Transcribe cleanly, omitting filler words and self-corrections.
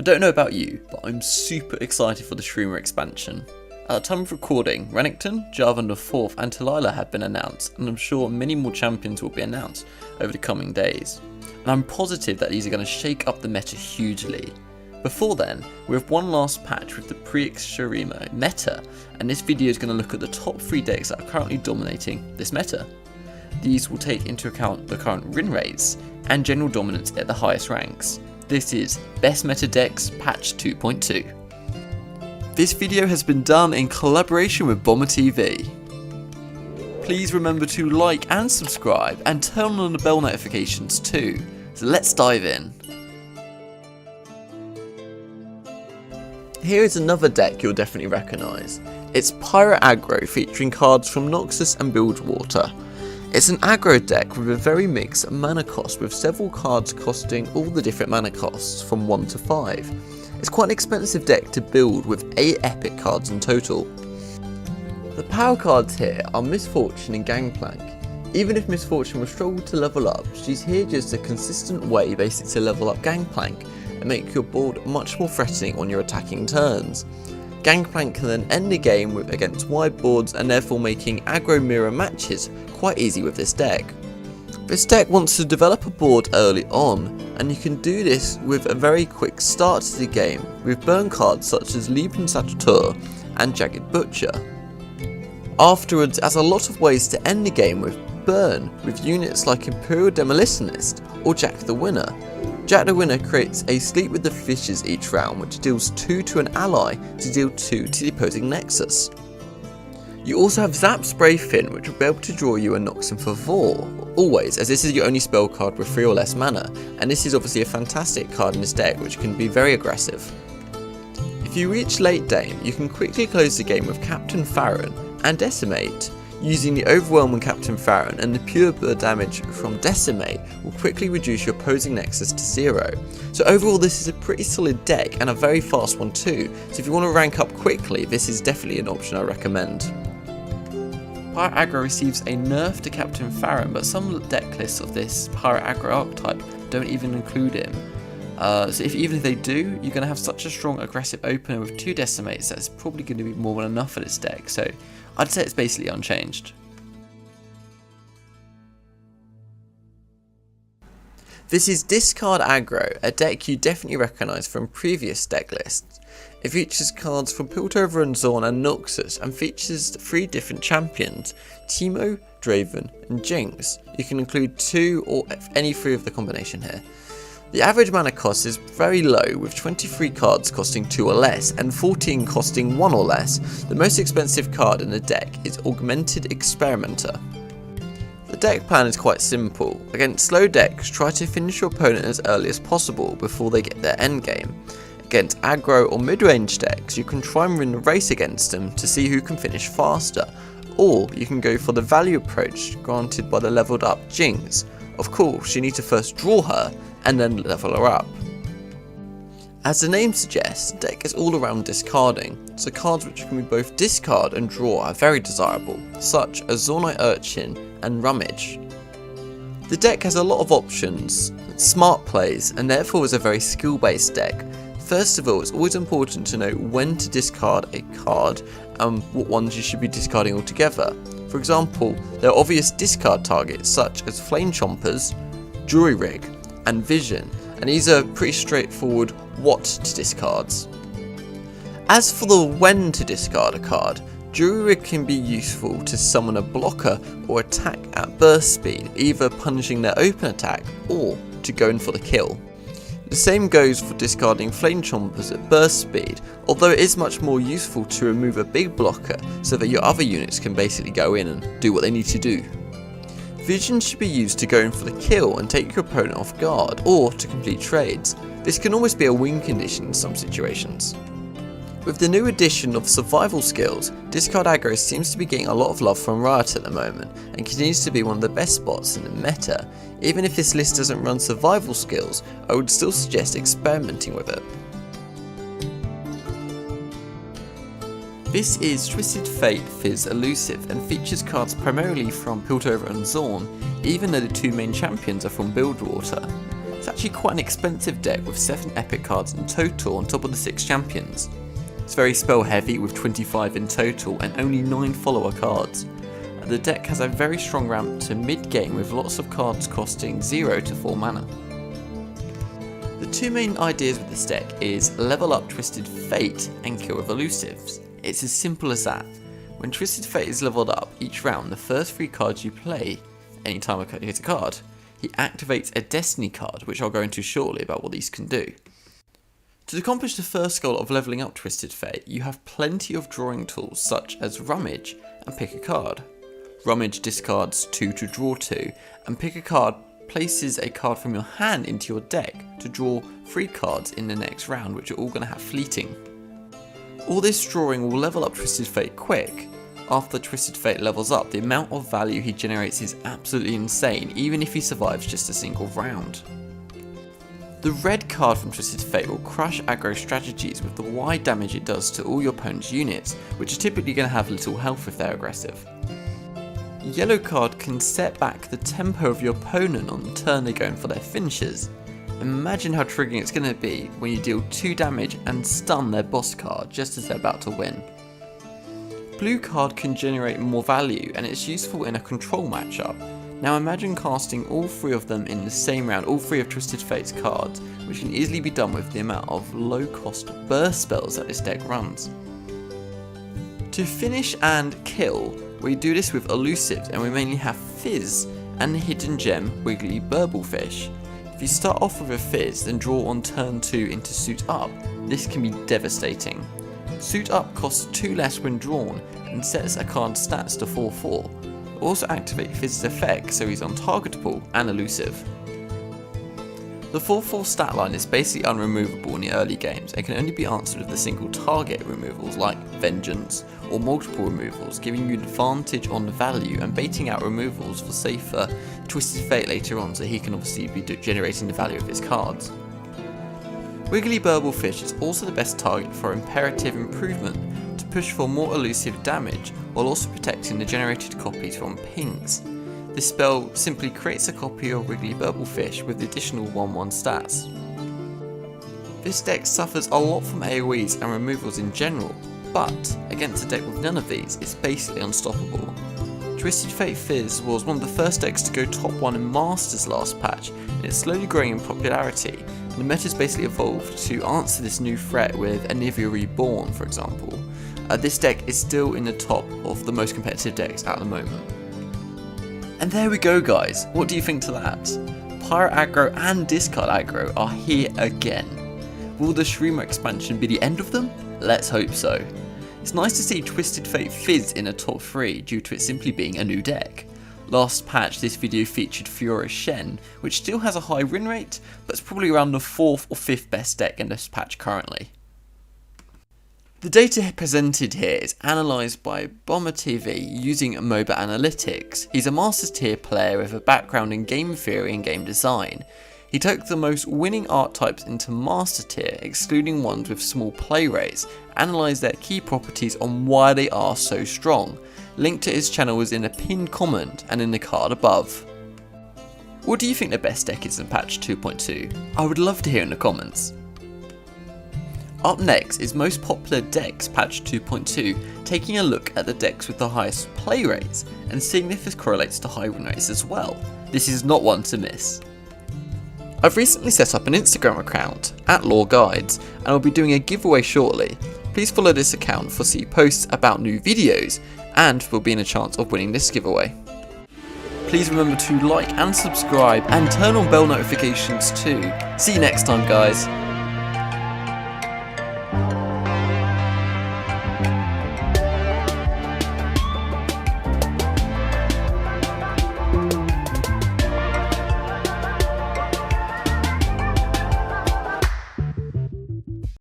don't know about you, but I'm super excited for the Shurmina expansion. At the time of recording, Renekton, Jarvan IV and Taliyah have been announced, and I'm sure many more champions will be announced over the coming days. And I'm positive that these are going to shake up the meta hugely. Before then, we have one last patch with the pre-Shurmina meta, and this video is going to look at the top 3 decks that are currently dominating this meta. These will take into account the current win rates and general dominance at the highest ranks. This is Best Meta Decks Patch 2.2. This video has been done in collaboration with BomberTV. Please remember to like and subscribe and turn on the bell notifications too. So let's dive in. Here is another deck you'll definitely recognise. It's Aggro featuring cards from Noxus and Bilgewater. It's an aggro deck with a very mixed mana cost, with several cards costing all the different mana costs from 1 to 5. It's quite an expensive deck to build with 8 epic cards in total. The power cards here are Misfortune and Gangplank. Even if Misfortune will struggle to level up, she's here just a consistent way basically to level up Gangplank and make your board much more threatening on your attacking turns. Gangplank can then end the game against wide boards and therefore making aggro mirror matches quite easy with this deck. This deck wants to develop a board early on, and you can do this with a very quick start to the game with burn cards such as Lieben Saboteur and Jagged Butcher. Afterwards, it has a lot of ways to end the game with burn with units like Imperial Demolitionist or Jack the Winner. Jack the Winner creates a Sleep with the Fishes each round, which deals 2 to an ally to deal 2 to the opposing Nexus. You also have Zap Spray Fin, which will be able to draw you a Noxus IV, always, as this is your only spell card with 3 or less mana, and this is obviously a fantastic card in this deck which can be very aggressive. If you reach late game, you can quickly close the game with Captain Farron and Decimate. Using the Overwhelm on Captain Farron and the pure damage from Decimate will quickly reduce your opposing Nexus to 0. So overall this is a pretty solid deck and a very fast one too, so if you want to rank up quickly, this is definitely an option I recommend. Pirate Aggro receives a nerf to Captain Farron, but some deck lists of this Pirate Aggro archetype don't even include him. So even if they do, you're going to have such a strong aggressive opener with 2 Decimates that's probably going to be more than enough for this deck, so I'd say it's basically unchanged. This is Discard Aggro, a deck you definitely recognise from previous deck lists. It features cards from Piltover and Zorn and Noxus and features 3 different champions, Teemo, Draven and Jinx. You can include 2 or any 3 of the combination here. The average mana cost is very low, with 23 cards costing 2 or less and 14 costing 1 or less. The most expensive card in the deck is Augmented Experimenter. The deck plan is quite simple. Against slow decks, try to finish your opponent as early as possible before they get their endgame. Against aggro or mid-range decks, you can try and win the race against them to see who can finish faster, or you can go for the value approach granted by the leveled up Jinx. Of course, you need to first draw her and then level her up. As the name suggests, the deck is all around discarding, so cards which can be both discard and draw are very desirable, such as Zornite Urchin and Rummage. The deck has a lot of options, smart plays, and therefore is a very skill based deck. First of all, it's always important to know when to discard a card and what ones you should be discarding altogether. For example, there are obvious discard targets such as Flame Chompers, Jury Rig and Vision, and these are pretty straightforward what to discards. As for the when to discard a card, Jury Rig can be useful to summon a blocker or attack at burst speed, either punishing their open attack or to go in for the kill. The same goes for discarding Flame Chompers at burst speed, although it is much more useful to remove a big blocker so that your other units can basically go in and do what they need to do. Vision should be used to go in for the kill and take your opponent off guard, or to complete trades. This can almost be a win condition in some situations. With the new addition of survival skills, Discard Aggro seems to be getting a lot of love from Riot at the moment, and continues to be one of the best spots in the meta. Even if this list doesn't run survival skills, I would still suggest experimenting with it. This is Twisted Fate Fizz Elusive and features cards primarily from Piltover and Zorn, even though the 2 main champions are from Bilgewater. It's actually quite an expensive deck with 7 epic cards in total on top of the 6 champions. It's very spell heavy with 25 in total and only 9 follower cards. The deck has a very strong ramp to mid game with lots of cards costing 0 to 4 mana. The 2 main ideas with this deck is level up Twisted Fate and kill with elusives. It's as simple as that. When Twisted Fate is leveled up each round, the first 3 cards you play, anytime you hit a card, he activates a Destiny card, which I'll go into shortly about what these can do. To accomplish the first goal of leveling up Twisted Fate, you have plenty of drawing tools such as Rummage and Pick a Card. Rummage discards 2 to draw 2, and Pick a Card places a card from your hand into your deck to draw 3 cards in the next round, which are all going to have fleeting. All this drawing will level up Twisted Fate quick. After Twisted Fate levels up, the amount of value he generates is absolutely insane, even if he survives just a single round. The red card from Twisted Fate will crush aggro strategies with the wide damage it does to all your opponent's units, which are typically going to have little health if they're aggressive. Yellow card can set back the tempo of your opponent on the turn they're going for their finishers. Imagine how triggering it's going to be when you deal 2 damage and stun their boss card just as they're about to win. Blue card can generate more value and it's useful in a control matchup. Now imagine casting all 3 of them in the same round, all 3 of Twisted Fate's cards, which can easily be done with the amount of low cost burst spells that this deck runs. To finish and kill, we do this with elusives and we mainly have Fizz and the hidden gem Wiggly Burblefish. If you start off with a Fizz then draw on turn 2 into Suit Up, this can be devastating. Suit Up costs 2 less when drawn and sets a card's stats to 4/4. Also activate Fizz's effect so he's untargetable and elusive. The 4/4 stat line is basically unremovable in the early games and can only be answered with the single target removals like Vengeance or multiple removals, giving you an advantage on value and baiting out removals for safer Twisted Fate later on, so he can obviously be generating the value of his cards. Wiggly Burblefish is also the best target for Imperative Improvement to push for more elusive damage while also protecting the generated copies from pings. This spell simply creates a copy of Wiggly Burblefish with the additional 1/1 stats. This deck suffers a lot from AoEs and removals in general, but against a deck with none of these, it's basically unstoppable. Twisted Fate Fizz was one of the first decks to go top 1 in Masters last patch, and it's slowly growing in popularity, and the meta's basically evolved to answer this new threat with Anivia Reborn, for example. This deck is still in the top of the most competitive decks at the moment. And there we go guys, what do you think to that? Pirate Aggro and Discard Aggro are here again. Will the Shurmina expansion be the end of them? Let's hope so. It's nice to see Twisted Fate Fizz in a top 3 due to it simply being a new deck. Last patch this video featured Fiora Shen, which still has a high win rate, but it's probably around the 4th or 5th best deck in this patch currently. The data presented here is analysed by BomberTV using MOBA Analytics. He's a Masters tier player with a background in game theory and game design. He took the most winning archetypes into Master tier, excluding ones with small play rates, analysed their key properties on why they are so strong. Link to his channel is in a pinned comment and in the card above. What do you think the best deck is in patch 2.2? I would love to hear in the comments. Up next is most popular decks patch 2.2, taking a look at the decks with the highest play rates and seeing if this correlates to high win rates as well. This is not one to miss. I've recently set up an Instagram account @LoreGuides and I'll be doing a giveaway shortly. Please follow this account for see posts about new videos and will be in a chance of winning this giveaway. Please remember to like and subscribe and turn on bell notifications too. See you next time guys.